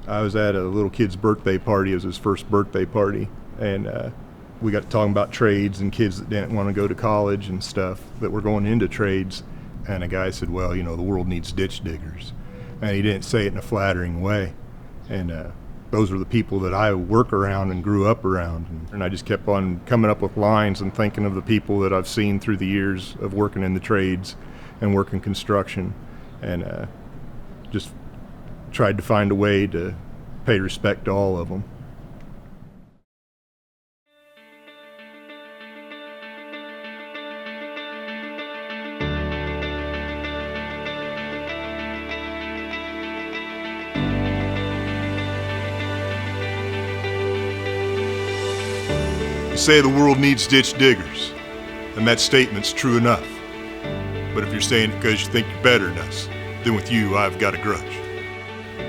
I was at a little kid's birthday party. It was his first birthday party, and we got to talking about trades and kids that didn't want to go to college and stuff that were going into trades. And a guy said, well, you know, the world needs ditch diggers. And he didn't say it in a flattering way. And those were the people that I work around and grew up around. And I just kept on coming up with lines and thinking of the people that I've seen through the years of working in the trades and working construction, and just tried to find a way to pay respect to all of them. You say the world needs ditch diggers, and that statement's true enough. But if you're saying it because you think you're better than us, then with you I've got a grudge.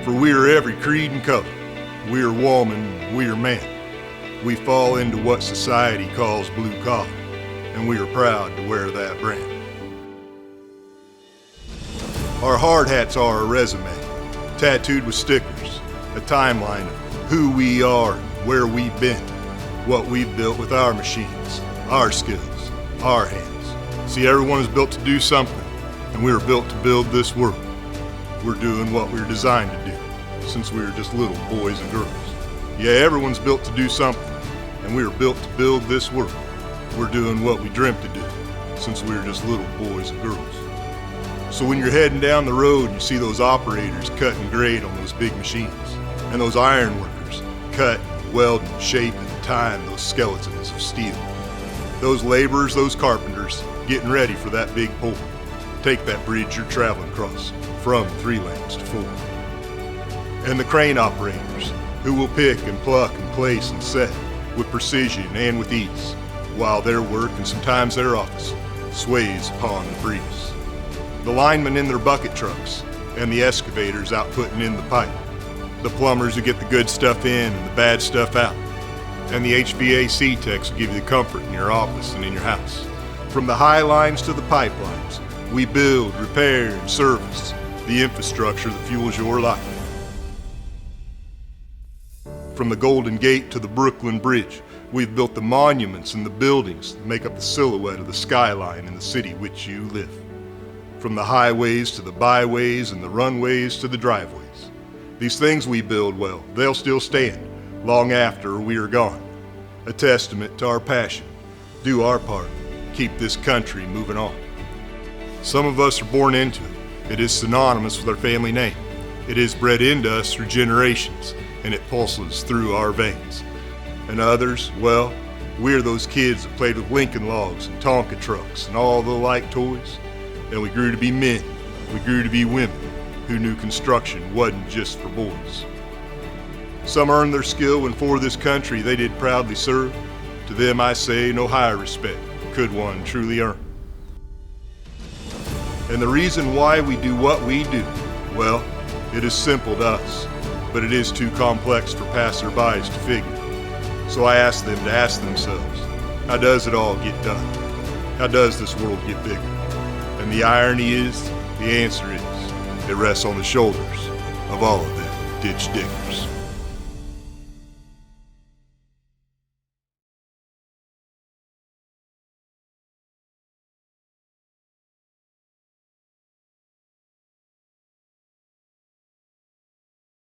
For we are every creed and color. We are woman, we are man. We fall into what society calls blue collar, and we are proud to wear that brand. Our hard hats are a resume, tattooed with stickers, a timeline of who we are and where we've been, what we've built with our machines, our skills, our hands. See, everyone is built to do something, and we were built to build this world. We're doing what we were designed to do, since we were just little boys and girls. Yeah, everyone's built to do something, and we were built to build this world. We're doing what we dreamt to do, since we were just little boys and girls. So when you're heading down the road and you see those operators cut and grade on those big machines, and those iron workers cut, weld, and shape and time those skeletons of steel, those laborers, those carpenters, getting ready for that big pull. Take that bridge you're traveling across from 3 lanes to 4. And the crane operators who will pick and pluck and place and set with precision and with ease, while their work and sometimes their office sways upon the breeze. The linemen in their bucket trucks and the excavators out putting in the pipe. The plumbers who get the good stuff in and the bad stuff out. And the HVAC techs who give you the comfort in your office and in your house. From the high lines to the pipelines, we build, repair, and service the infrastructure that fuels your life. From the Golden Gate to the Brooklyn Bridge, we've built the monuments and the buildings that make up the silhouette of the skyline in the city which you live. From the highways to the byways and the runways to the driveways. These things we build, well, they'll still stand long after we are gone. A testament to our passion, do our part, keep this country moving on. Some of us are born into it. It is synonymous with our family name. It is bred into us through generations, and it pulses through our veins. And others, well, we're those kids that played with Lincoln logs and Tonka trucks and all the like toys. And we grew to be men, we grew to be women who knew construction wasn't just for boys. Some earned their skill when for this country they did proudly serve. To them I say no higher respect could one truly earn. And the reason why we do what we do, well, it is simple to us, but it is too complex for passerbys to figure. So I ask them to ask themselves, how does it all get done? How does this world get bigger? And the irony is, the answer is, it rests on the shoulders of all of them ditch diggers.